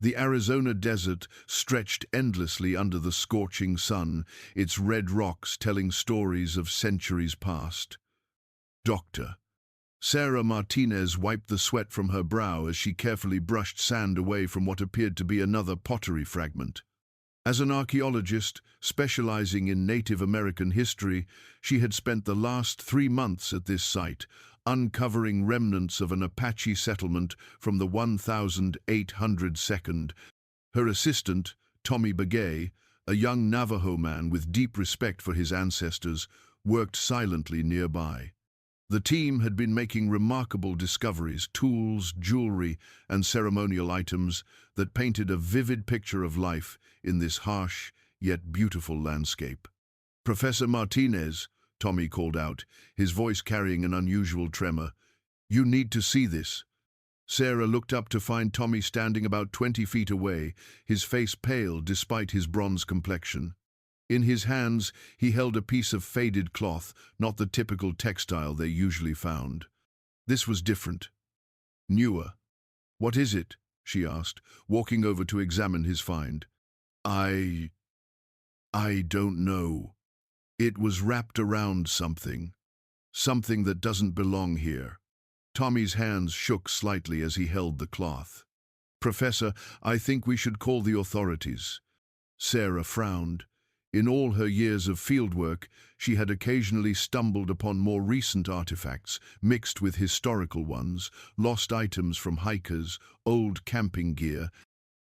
The Arizona desert stretched endlessly under the scorching sun, its red rocks telling stories of centuries past. Doctor. Sarah Martinez wiped the sweat from her brow as she carefully brushed sand away from what appeared to be another pottery fragment. As an archaeologist specializing in Native American history, she had spent the last 3 months at this site, uncovering remnants of an Apache settlement from the 1802. Her assistant, Tommy Begay, a young Navajo man with deep respect for his ancestors, worked silently nearby. The team had been making remarkable discoveries, tools, jewelry, and ceremonial items that painted a vivid picture of life in this harsh yet beautiful landscape. "Professor Martinez," Tommy called out, his voice carrying an unusual tremor, "you need to see this." Sarah looked up to find Tommy standing about 20 feet away, his face pale despite his bronze complexion. In his hands, he held a piece of faded cloth, not the typical textile they usually found. This was different. Newer. "What is it?" she asked, walking over to examine his find. I don't know. It was wrapped around something. Something that doesn't belong here." Tommy's hands shook slightly as he held the cloth. "Professor, I think we should call the authorities." Sarah frowned. In all her years of fieldwork, she had occasionally stumbled upon more recent artifacts, mixed with historical ones, lost items from hikers, old camping gear,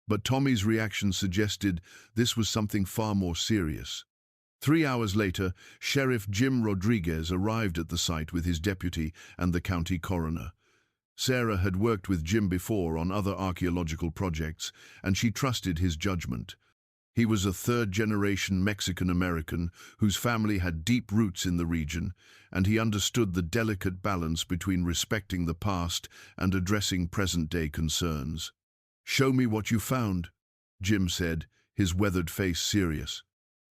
but Tommy's reaction suggested this was something far more serious. 3 hours later, Sheriff Jim Rodriguez arrived at the site with his deputy and the county coroner. Sarah had worked with Jim before on other archaeological projects, and she trusted his judgment. He was a third-generation Mexican-American whose family had deep roots in the region, and he understood the delicate balance between respecting the past and addressing present-day concerns. "Show me what you found," Jim said, his weathered face serious.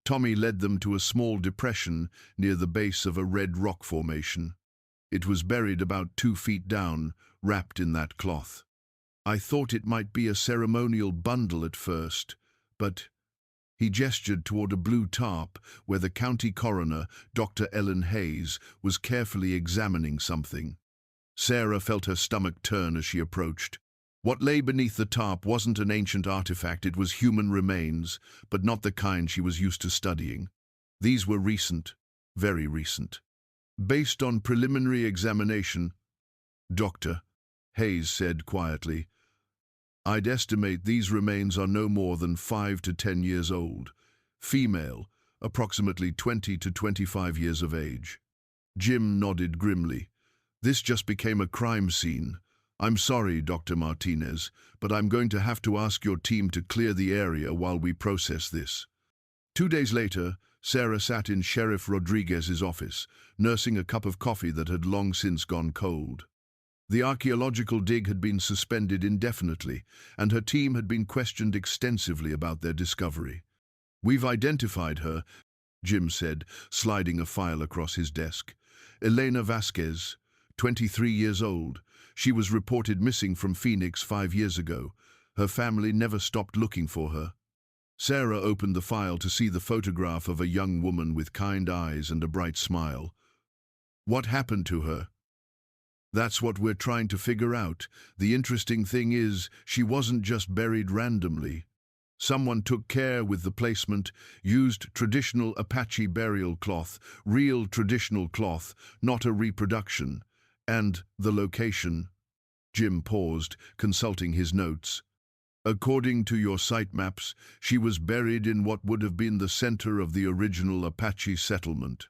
Tommy led them to a small depression near the base of a red rock formation. It was buried about 2 feet down, wrapped in that cloth. "I thought it might be a ceremonial bundle at first, but—" He gestured toward a blue tarp where the county coroner, Dr. Ellen Hayes, was carefully examining something. Sarah felt her stomach turn as she approached. What lay beneath the tarp wasn't an ancient artifact, it was human remains, but not the kind she was used to studying. These were recent, very recent. "Based on preliminary examination," Dr. Hayes said quietly, "I'd estimate these remains are no more than 5 to 10 years old. Female, approximately 20 to 25 years of age." Jim nodded grimly. "This just became a crime scene. I'm sorry, Dr. Martinez, but I'm going to have to ask your team to clear the area while we process this." 2 days later, Sarah sat in Sheriff Rodriguez's office, nursing a cup of coffee that had long since gone cold. The archaeological dig had been suspended indefinitely, and her team had been questioned extensively about their discovery. "We've identified her," Jim said, sliding a file across his desk. "Elena Vasquez, 23 years old. She was reported missing from Phoenix 5 years ago. Her family never stopped looking for her." Sarah opened the file to see the photograph of a young woman with kind eyes and a bright smile. "What happened to her?" "That's what we're trying to figure out. The interesting thing is, she wasn't just buried randomly. Someone took care with the placement, used traditional Apache burial cloth, real traditional cloth, not a reproduction. And the location." Jim paused, consulting his notes. "According to your site maps, she was buried in what would have been the center of the original Apache settlement."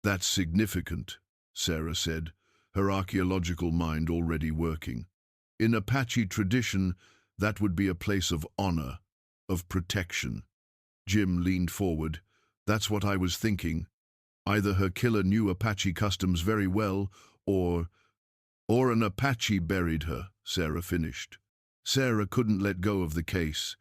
"That's significant," Sarah said, her archaeological mind already working. "In Apache tradition, that would be a place of honor, of protection." Jim leaned forward. "That's what I was thinking. Either her killer knew Apache customs very well, or an Apache buried her," Sarah finished. Sarah couldn't let go of the case.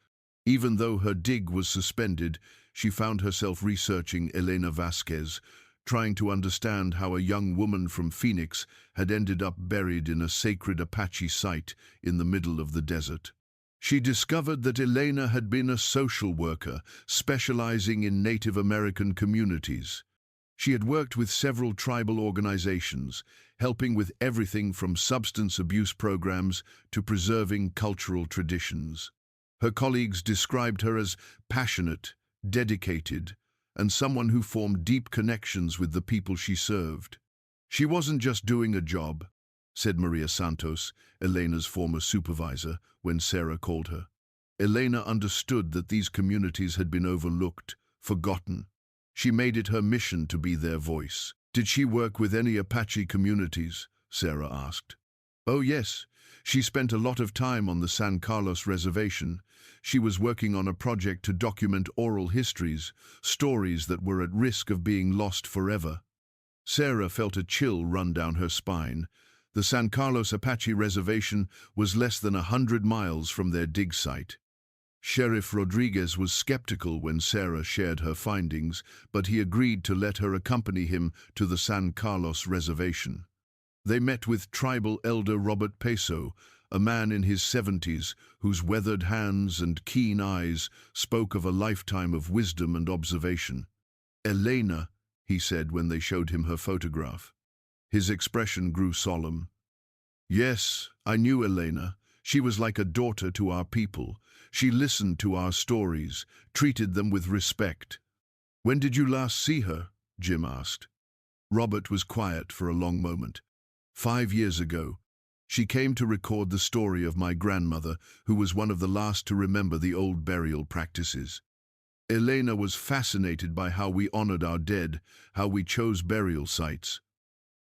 Even though her dig was suspended, she found herself researching Elena Vasquez, trying to understand how a young woman from Phoenix had ended up buried in a sacred Apache site in the middle of the desert. She discovered that Elena had been a social worker, specializing in Native American communities. She had worked with several tribal organizations, helping with everything from substance abuse programs to preserving cultural traditions. Her colleagues described her as passionate, dedicated, and someone who formed deep connections with the people she served. She wasn't just doing a job, said Maria Santos, Elena's former supervisor, when Sarah called her. Elena understood that these communities had been overlooked, forgotten. She made it her mission to be their voice. Did she work with any Apache communities? Sarah asked. Oh yes, she spent a lot of time on the San Carlos reservation. She was working on a project to document oral histories, stories that were at risk of being lost forever. Sarah felt a chill run down her spine. The San Carlos Apache reservation was less than 100 miles from their dig site. Sheriff Rodriguez was skeptical when Sarah shared her findings, but he agreed to let her accompany him to the San Carlos reservation. They met with tribal elder Robert Peso, a man in his 70s whose weathered hands and keen eyes spoke of a lifetime of wisdom and observation. Elena, he said when they showed him her photograph. His expression grew solemn. Yes, I knew Elena. She was like a daughter to our people. She listened to our stories, treated them with respect. When did you last see her? Jim asked. Robert was quiet for a long moment. 5 years ago. She came to record the story of my grandmother, who was one of the last to remember the old burial practices. Elena was fascinated by how we honored our dead, how we chose burial sites.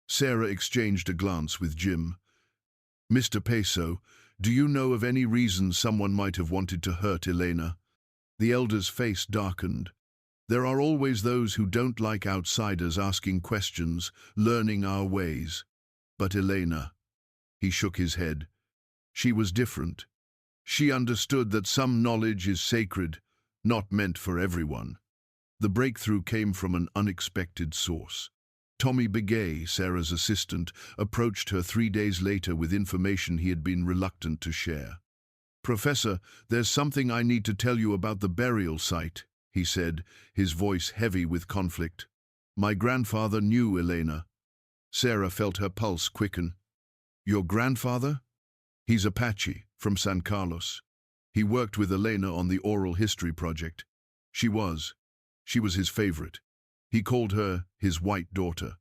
Sarah exchanged a glance with Jim. Mr. Peso, do you know of any reason someone might have wanted to hurt Elena? The elder's face darkened. There are always those who don't like outsiders asking questions, learning our ways. But Elena, he shook his head. She was different. She understood that some knowledge is sacred, not meant for everyone. The breakthrough came from an unexpected source. Tommy Begay, Sarah's assistant, approached her 3 days later with information he had been reluctant to share. Professor, there's something I need to tell you about the burial site, he said, his voice heavy with conflict. My grandfather knew Elena. Sarah felt her pulse quicken. Your grandfather? He's Apache, from San Carlos. He worked with Elena on the oral history project. She was his favorite. He called her his white daughter.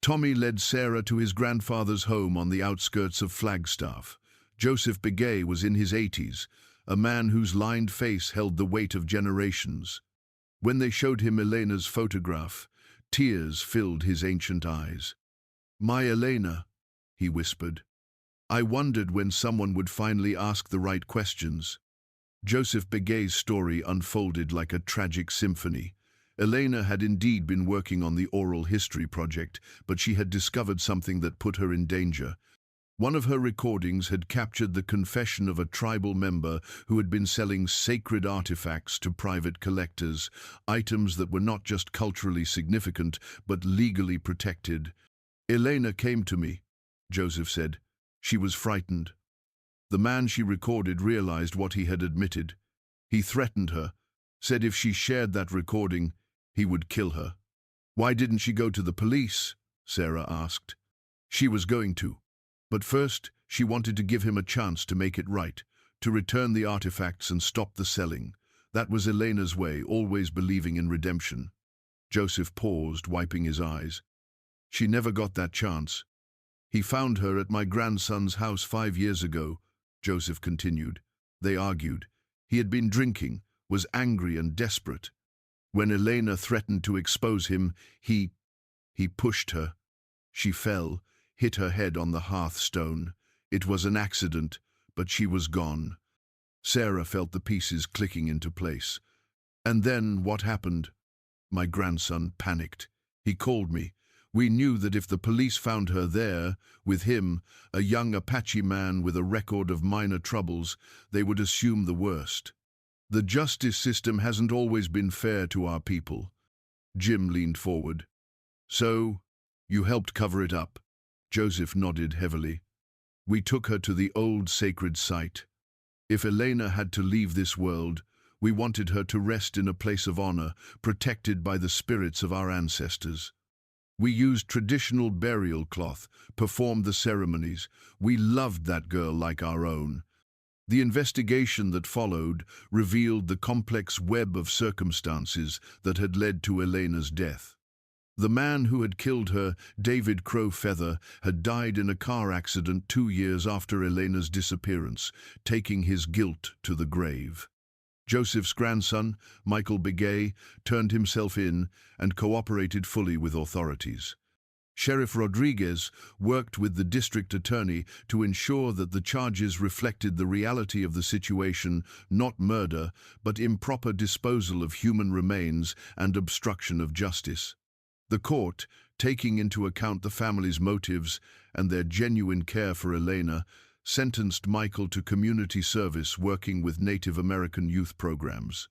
Tommy led Sarah to his grandfather's home on the outskirts of Flagstaff. Joseph Begay was in his 80s, a man whose lined face held the weight of generations. When they showed him Elena's photograph, tears filled his ancient eyes. My Elena, he whispered. I wondered when someone would finally ask the right questions. Joseph Begay's story unfolded like a tragic symphony. Elena had indeed been working on the oral history project, but she had discovered something that put her in danger. One of her recordings had captured the confession of a tribal member who had been selling sacred artifacts to private collectors, items that were not just culturally significant, but legally protected. Elena came to me, Joseph said. She was frightened. The man she recorded realized what he had admitted. He threatened her, said if she shared that recording, he would kill her. Why didn't she go to the police? Sarah asked. She was going to. But first, she wanted to give him a chance to make it right, to return the artifacts and stop the selling. That was Elena's way, always believing in redemption. Joseph paused, wiping his eyes. She never got that chance. He found her at my grandson's house 5 years ago, Joseph continued. They argued. He had been drinking, was angry and desperate. When Elena threatened to expose him, he pushed her. She fell, hit her head on the hearthstone. It was an accident, but she was gone. Sarah felt the pieces clicking into place. And then what happened? My grandson panicked. He called me. We knew that if the police found her there, with him, a young Apache man with a record of minor troubles, they would assume the worst. The justice system hasn't always been fair to our people. Jim leaned forward. So, you helped cover it up? Joseph nodded heavily. We took her to the old sacred site. If Elena had to leave this world, we wanted her to rest in a place of honor, protected by the spirits of our ancestors. We used traditional burial cloth, performed the ceremonies. We loved that girl like our own. The investigation that followed revealed the complex web of circumstances that had led to Elena's death. The man who had killed her, David Crowfeather, had died in a car accident 2 years after Elena's disappearance, taking his guilt to the grave. Joseph's grandson, Michael Begay, turned himself in and cooperated fully with authorities. Sheriff Rodriguez worked with the district attorney to ensure that the charges reflected the reality of the situation, not murder, but improper disposal of human remains and obstruction of justice. The court, taking into account the family's motives and their genuine care for Elena, sentenced Michael to community service working with Native American youth programs.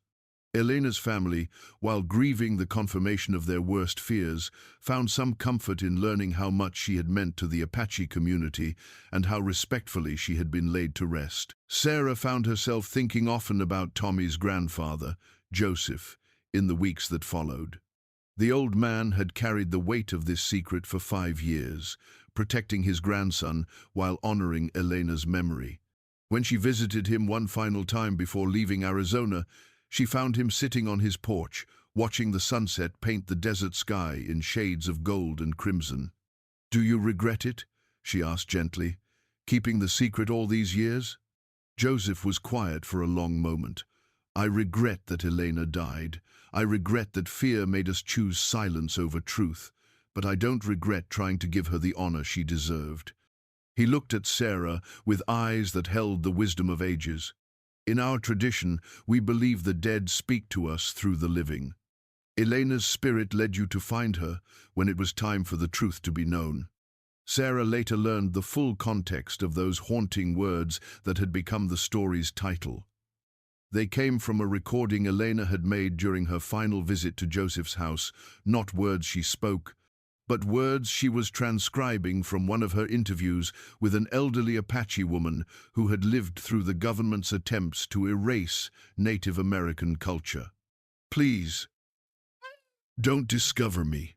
Elena's family, while grieving the confirmation of their worst fears, found some comfort in learning how much she had meant to the Apache community and how respectfully she had been laid to rest. Sarah found herself thinking often about Tommy's grandfather, Joseph, in the weeks that followed. The old man had carried the weight of this secret for 5 years, protecting his grandson while honoring Elena's memory. When she visited him one final time before leaving Arizona, she found him sitting on his porch, watching the sunset paint the desert sky in shades of gold and crimson. "Do you regret it?" she asked gently. "Keeping the secret all these years?" Joseph was quiet for a long moment. "I regret that Elena died. I regret that fear made us choose silence over truth, but I don't regret trying to give her the honor she deserved." He looked at Sarah with eyes that held the wisdom of ages. "In our tradition, we believe the dead speak to us through the living. Elena's spirit led you to find her when it was time for the truth to be known." Sarah later learned the full context of those haunting words that had become the story's title. They came from a recording Elena had made during her final visit to Joseph's house, not words she spoke, but words she was transcribing from one of her interviews with an elderly Apache woman who had lived through the government's attempts to erase Native American culture. "Please, don't discover me,"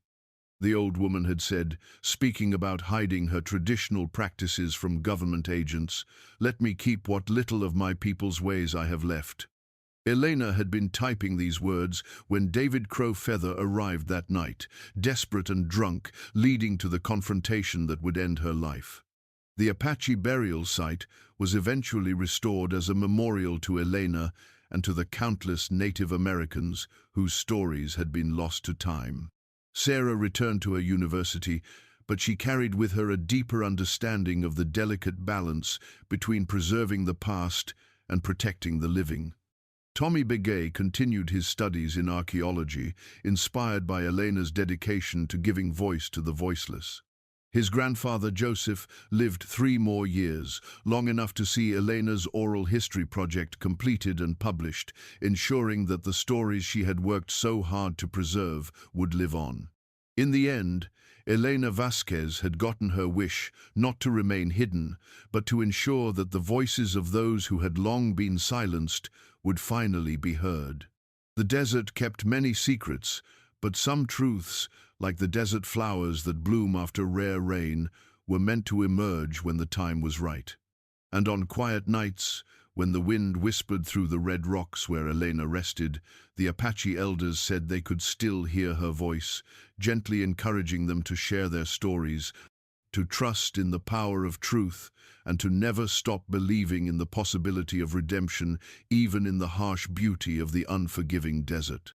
the old woman had said, speaking about hiding her traditional practices from government agents. "Let me keep what little of my people's ways I have left." Elena had been typing these words when David Crowfeather arrived that night, desperate and drunk, leading to the confrontation that would end her life. The Apache burial site was eventually restored as a memorial to Elena and to the countless Native Americans whose stories had been lost to time. Sarah returned to her university, but she carried with her a deeper understanding of the delicate balance between preserving the past and protecting the living. Tommy Begay continued his studies in archaeology, inspired by Elena's dedication to giving voice to the voiceless. His grandfather Joseph lived 3 more years, long enough to see Elena's oral history project completed and published, ensuring that the stories she had worked so hard to preserve would live on. In the end, Elena Vasquez had gotten her wish not to remain hidden, but to ensure that the voices of those who had long been silenced would finally be heard. The desert kept many secrets, but some truths, like the desert flowers that bloom after rare rain, were meant to emerge when the time was right. And on quiet nights, when the wind whispered through the red rocks where Elena rested, the Apache elders said they could still hear her voice, gently encouraging them to share their stories, to trust in the power of truth, and to never stop believing in the possibility of redemption, even in the harsh beauty of the unforgiving desert.